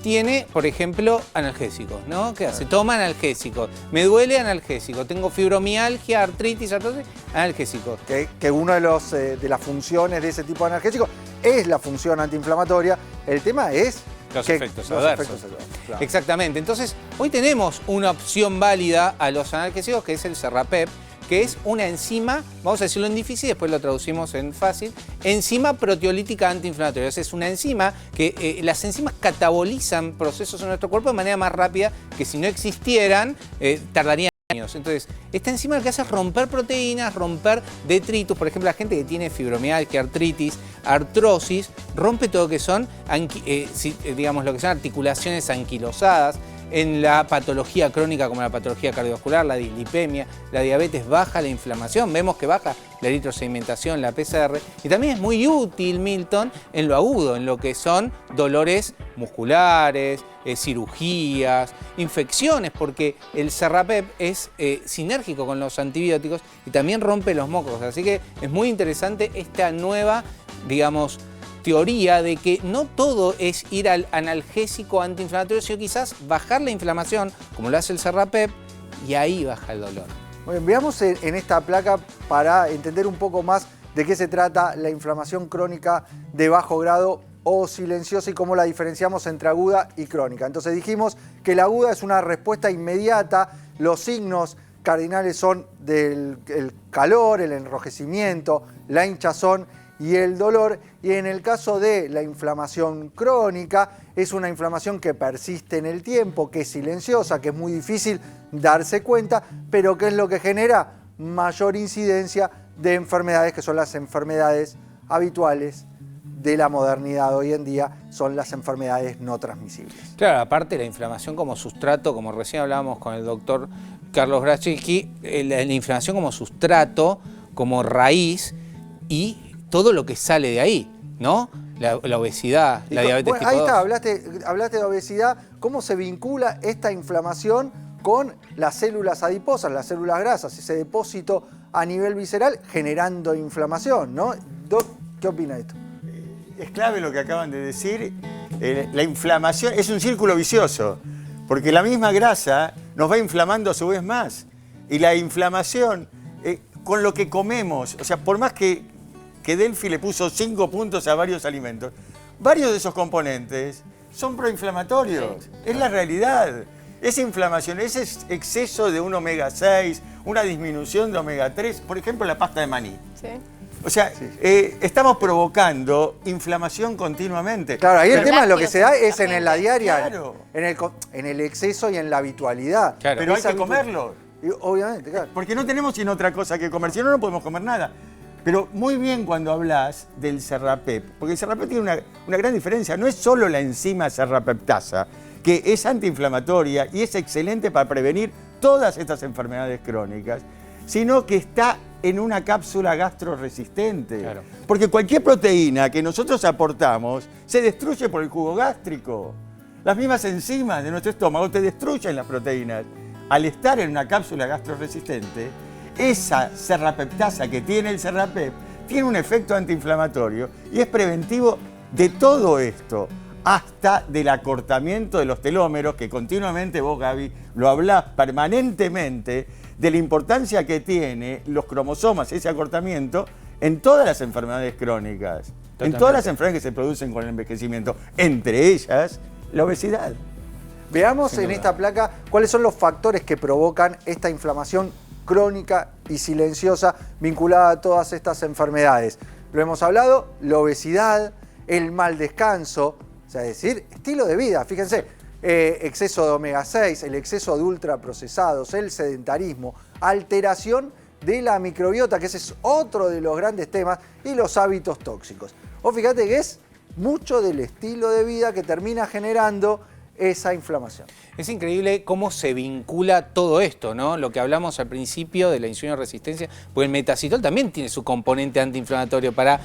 Tiene, por ejemplo, analgésicos, ¿no? ¿Qué hace? Toma analgésicos. Me duele analgésico. Tengo fibromialgia, artritis, analgésicos. Que uno de las funciones de ese tipo de analgésicos es la función antiinflamatoria. El tema es los efectos adversos. Claro. Exactamente. Entonces, hoy tenemos una opción válida a los analgésicos, que es el Serrapep, que es una enzima, vamos a decirlo en difícil, después lo traducimos en fácil, enzima proteolítica antiinflamatoria. O sea, es una enzima que las enzimas catabolizan procesos en nuestro cuerpo de manera más rápida que si no existieran, tardarían años. Entonces, esta enzima lo que hace es romper proteínas, romper detritus. Por ejemplo, la gente que tiene fibromialgia, artritis, artrosis, rompe todo lo que son, digamos, lo que son articulaciones anquilosadas. en la patología crónica como la patología cardiovascular, la dislipemia, la diabetes, baja la inflamación, vemos que baja la eritrosedimentación, la PCR, y también es muy útil, Milton, en lo agudo, en lo que son dolores musculares, cirugías, infecciones, porque el Serrapep es sinérgico con los antibióticos y también rompe los mocos, así que es muy interesante esta nueva, digamos, teoría de que no todo es ir al analgésico antiinflamatorio, sino quizás bajar la inflamación, como lo hace el Serrapep, y ahí baja el dolor. Bueno, veamos en esta placa para entender un poco más de qué se trata la inflamación crónica de bajo grado o silenciosa y cómo la diferenciamos entre aguda y crónica. Entonces dijimos que la aguda es una respuesta inmediata, los signos cardinales son el calor, el enrojecimiento, la hinchazón y el dolor, y en el caso de la inflamación crónica es una inflamación que persiste en el tiempo, que es silenciosa, que es muy difícil darse cuenta, pero que es lo que genera mayor incidencia de enfermedades que son las enfermedades habituales de la modernidad hoy en día, son las enfermedades no transmisibles. Claro, aparte la inflamación como sustrato, como recién hablábamos con el doctor Carlos Graczycki, la inflamación como sustrato, como raíz y todo lo que sale de ahí, ¿no? La obesidad, la diabetes tipo 2. Ahí está, hablaste de obesidad. ¿Cómo se vincula esta inflamación con las células adiposas, las células grasas, ese depósito a nivel visceral generando inflamación, ¿no? Doc, ¿qué opina de esto? Es clave lo que acaban de decir. La inflamación es un círculo vicioso, porque la misma grasa nos va inflamando a su vez más. Y la inflamación, con lo que comemos, o sea, por más que Delphi le puso 5 puntos a varios alimentos, varios de esos componentes son proinflamatorios. Es la realidad. Esa inflamación, ese exceso de un omega 6, una disminución de omega 3, por ejemplo, la pasta de maní. Sí. O sea, estamos provocando inflamación continuamente. Claro, ahí el tema es lo que se da es en la diaria, Claro. en el exceso y en la habitualidad. Claro. Pero hay que comerlo. Obviamente, claro. Porque no tenemos sino otra cosa que comer, si no, no podemos comer nada. Pero muy bien cuando hablas del Serrapep, porque el Serrapep tiene una gran diferencia. No es solo la enzima serrapeptasa, que es antiinflamatoria y es excelente para prevenir todas estas enfermedades crónicas, sino que está en una cápsula gastroresistente. Claro. Porque cualquier proteína que nosotros aportamos se destruye por el jugo gástrico. Las mismas enzimas de nuestro estómago te destruyen las proteínas. Al estar en una cápsula gastroresistente, esa serrapeptasa que tiene el Serrapep tiene un efecto antiinflamatorio y es preventivo de todo esto, hasta del acortamiento de los telómeros, que continuamente vos, Gaby, lo hablás permanentemente, de la importancia que tiene los cromosomas, ese acortamiento, en todas las enfermedades crónicas, Totalmente. en todas las enfermedades que se producen con el envejecimiento, entre ellas la obesidad. Veamos en esta placa cuáles son los factores que provocan esta inflamación crónica y silenciosa vinculada a todas estas enfermedades. Lo hemos hablado, la obesidad, el mal descanso, o sea, es decir, estilo de vida, fíjense, exceso de omega 6, el exceso de ultraprocesados, el sedentarismo, alteración de la microbiota, que ese es otro de los grandes temas, y los hábitos tóxicos. O fíjate que es mucho del estilo de vida que termina generando esa inflamación. Es increíble cómo se vincula todo esto, ¿no? Lo que hablamos al principio de la insulinoresistencia, porque el metacitol también tiene su componente antiinflamatorio para,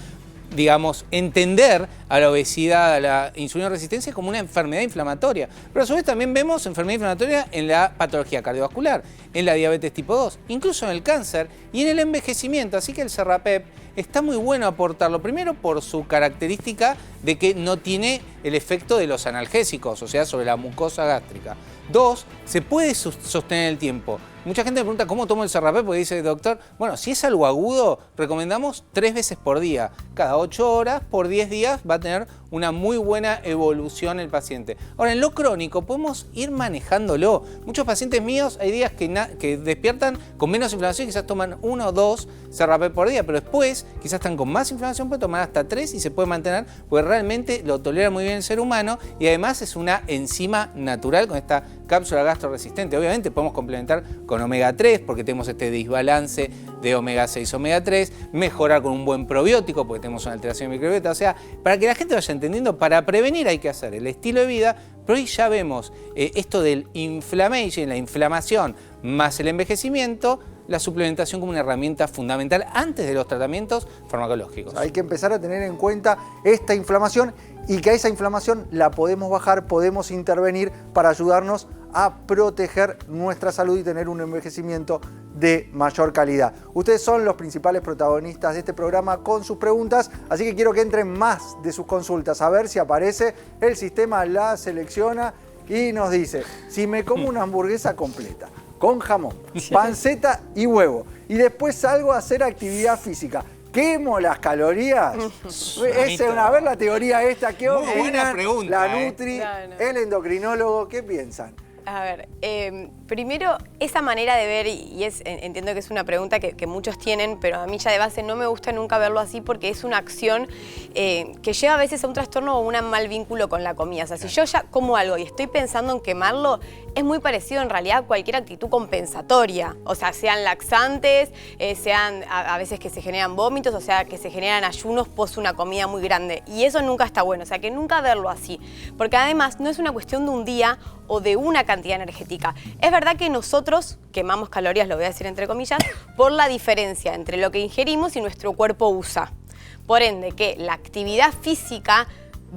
digamos, entender a la obesidad, a la insulinoresistencia como una enfermedad inflamatoria. Pero a su vez también vemos enfermedad inflamatoria en la patología cardiovascular, en la diabetes tipo 2, incluso en el cáncer y en el envejecimiento. Así que el Serrapep está muy bueno aportarlo, primero por su característica de que no tiene el efecto de los analgésicos, o sea, sobre la mucosa gástrica. 2, se puede sostener el tiempo. Mucha gente me pregunta cómo tomo el Serrapep, porque dice, doctor, bueno, si es algo agudo, recomendamos 3 veces por día. Cada 8 horas, por 10 días, va a tener una muy buena evolución el paciente. Ahora, en lo crónico, podemos ir manejándolo. Muchos pacientes míos, hay días que despiertan con menos inflamación, quizás toman 1 o 2 Serrapep por día, pero después, quizás están con más inflamación, pueden tomar hasta 3 y se puede mantener, porque realmente lo tolera muy bien el ser humano y además es una enzima natural con esta cápsula gastroresistente. Obviamente podemos complementar con omega 3 porque tenemos este desbalance de omega 6, omega 3, mejorar con un buen probiótico porque tenemos una alteración de microbiota. O sea, para que la gente vaya entendiendo, para prevenir hay que hacer el estilo de vida, Pero hoy ya vemos esto del inflammation, la inflamación más el envejecimiento, la suplementación como una herramienta fundamental antes de los tratamientos farmacológicos. Hay que empezar a tener en cuenta esta inflamación y que a esa inflamación la podemos bajar, podemos intervenir para ayudarnos a proteger nuestra salud y tener un envejecimiento de mayor calidad. Ustedes son los principales protagonistas de este programa con sus preguntas, así que quiero que entren más de sus consultas, a ver si aparece, el sistema la selecciona y nos dice, si me como una hamburguesa completa, con jamón, panceta y huevo, y después salgo a hacer actividad física, ¿quemo las calorías? A ver la teoría esta, ¿qué Muy buena opinan pregunta, la Nutri, el endocrinólogo, qué piensan? A ver, primero, esa manera de ver, entiendo que es una pregunta que muchos tienen, pero a mí ya de base no me gusta nunca verlo así porque es una acción que lleva a veces a un trastorno o un mal vínculo con la comida. O sea, si yo ya como algo y estoy pensando en quemarlo, es muy parecido en realidad a cualquier actitud compensatoria. O sea, sean laxantes, sean a veces que se generan vómitos, o sea, que se generan ayunos post una comida muy grande. Y eso nunca está bueno, o sea, que nunca verlo así. Porque además no es una cuestión de un día o de una cantidad energética. Es verdad que nosotros quemamos calorías, lo voy a decir entre comillas, por la diferencia entre lo que ingerimos y nuestro cuerpo usa. Por ende, que la actividad física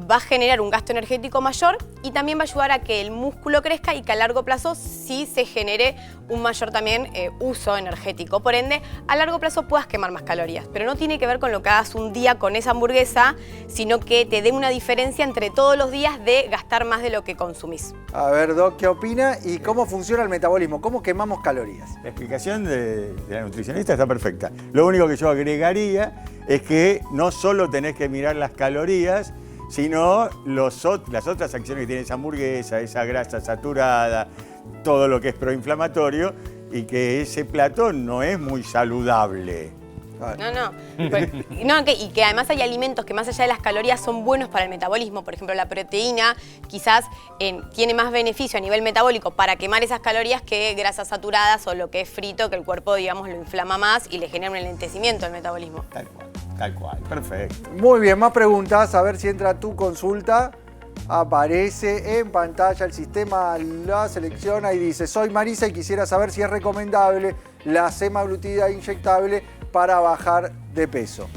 va a generar un gasto energético mayor y también va a ayudar a que el músculo crezca y que a largo plazo sí se genere un mayor también uso energético. Por ende, a largo plazo puedas quemar más calorías, pero no tiene que ver con lo que hagas un día con esa hamburguesa, sino que te dé una diferencia entre todos los días de gastar más de lo que consumís. A ver, Doc, ¿qué opina? ¿Y cómo funciona el metabolismo? ¿Cómo quemamos calorías? La explicación de la nutricionista está perfecta. Lo único que yo agregaría es que no solo tenés que mirar las calorías, sino las otras acciones que tiene esa hamburguesa, esa grasa saturada, todo lo que es proinflamatorio, y que ese plato no es muy saludable. Y que además hay alimentos que más allá de las calorías son buenos para el metabolismo. Por ejemplo, la proteína quizás tiene más beneficio a nivel metabólico para quemar esas calorías que grasas saturadas o lo que es frito, que el cuerpo, digamos, lo inflama más y le genera un enlentecimiento al metabolismo. Tal cual, perfecto. Muy bien, más preguntas, a ver si entra tu consulta. Aparece en pantalla, el sistema la selecciona y dice: soy Marisa y quisiera saber si es recomendable la semaglutida inyectable para bajar de peso.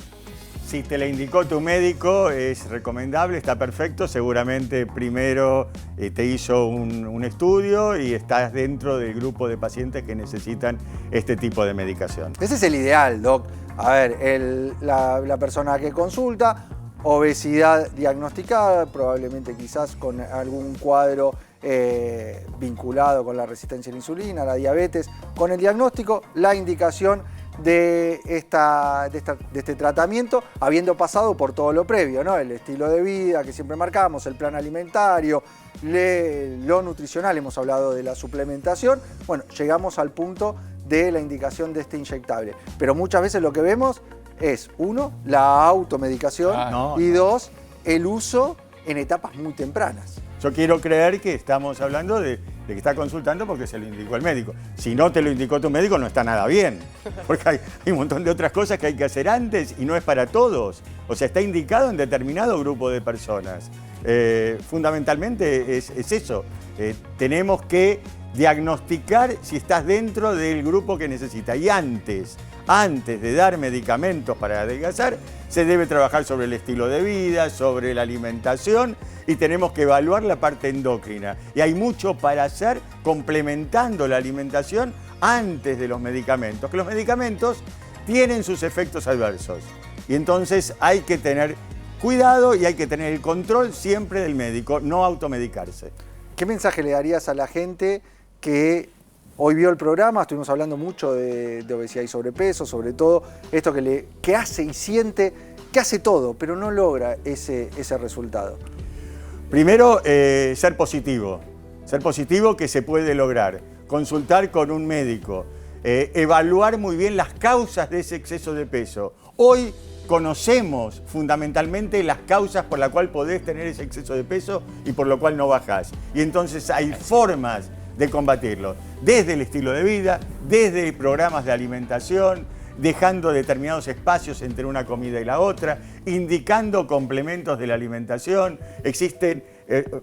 Si te la indicó tu médico, es recomendable, está perfecto. Seguramente primero te hizo un estudio y estás dentro del grupo de pacientes que necesitan este tipo de medicación. Ese es el ideal, Doc. A ver, la persona que consulta, obesidad diagnosticada, probablemente quizás con algún cuadro vinculado con la resistencia a la insulina, la diabetes, con el diagnóstico, la indicación de este tratamiento, habiendo pasado por todo lo previo, ¿no? El estilo de vida que siempre marcamos, el plan alimentario, lo nutricional, hemos hablado de la suplementación. Bueno, llegamos al punto de la indicación de este inyectable. Pero muchas veces lo que vemos es, uno, la automedicación y dos, el uso en etapas muy tempranas. Yo quiero creer que estamos hablando de que está consultando porque se lo indicó el médico. Si no te lo indicó tu médico, no está nada bien. Porque hay un montón de otras cosas que hay que hacer antes y no es para todos. O sea, está indicado en determinado grupo de personas. Fundamentalmente es eso. Tenemos que diagnosticar si estás dentro del grupo que necesita. Y antes de dar medicamentos para adelgazar, se debe trabajar sobre el estilo de vida, sobre la alimentación y tenemos que evaluar la parte endocrina. Y hay mucho para hacer complementando la alimentación antes de los medicamentos, que los medicamentos tienen sus efectos adversos. Y entonces hay que tener cuidado y hay que tener el control siempre del médico, no automedicarse. ¿Qué mensaje le darías a la gente que hoy vio el programa? Estuvimos hablando mucho de obesidad y sobrepeso, sobre todo esto que hace y siente, que hace todo, pero no logra ese resultado. Primero, ser positivo que se puede lograr, consultar con un médico, evaluar muy bien las causas de ese exceso de peso. Hoy conocemos fundamentalmente las causas por las cuales podés tener ese exceso de peso y por lo cual no bajás. Y entonces hay formas de combatirlo, desde el estilo de vida, desde programas de alimentación, dejando determinados espacios entre una comida y la otra, indicando complementos de la alimentación. Existen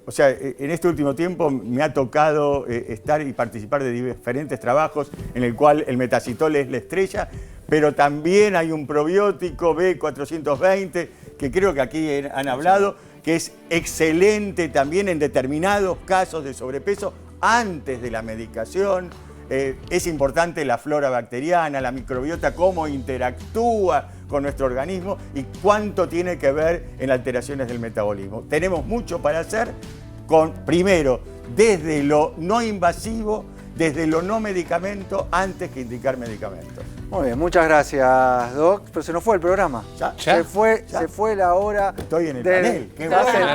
O sea, en este último tiempo me ha tocado estar y participar de diferentes trabajos en el cual el metacitol es la estrella, pero también hay un probiótico B420, que creo que aquí han hablado, que es excelente también en determinados casos de sobrepeso antes de la medicación. Es importante la flora bacteriana, la microbiota, cómo interactúa con nuestro organismo y cuánto tiene que ver en alteraciones del metabolismo. Tenemos mucho para hacer, primero, desde lo no invasivo, desde lo no medicamento, antes que indicar medicamentos. Muy bien, muchas gracias, Doc. Pero se nos fue el programa. ¿Ya? Se fue la hora. Estoy en el panel. Qué Estás bueno.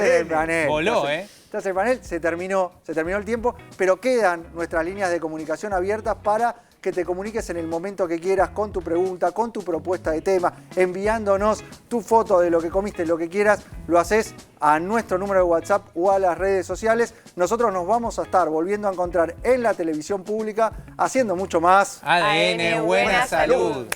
en el panel. Voló, Estás en el panel, se terminó el tiempo, pero quedan nuestras líneas de comunicación abiertas para que te comuniques en el momento que quieras con tu pregunta, con tu propuesta de tema, enviándonos tu foto de lo que comiste, lo que quieras, lo haces a nuestro número de WhatsApp o a las redes sociales. Nosotros nos vamos a estar volviendo a encontrar en la televisión pública haciendo mucho más ADN Buena Salud.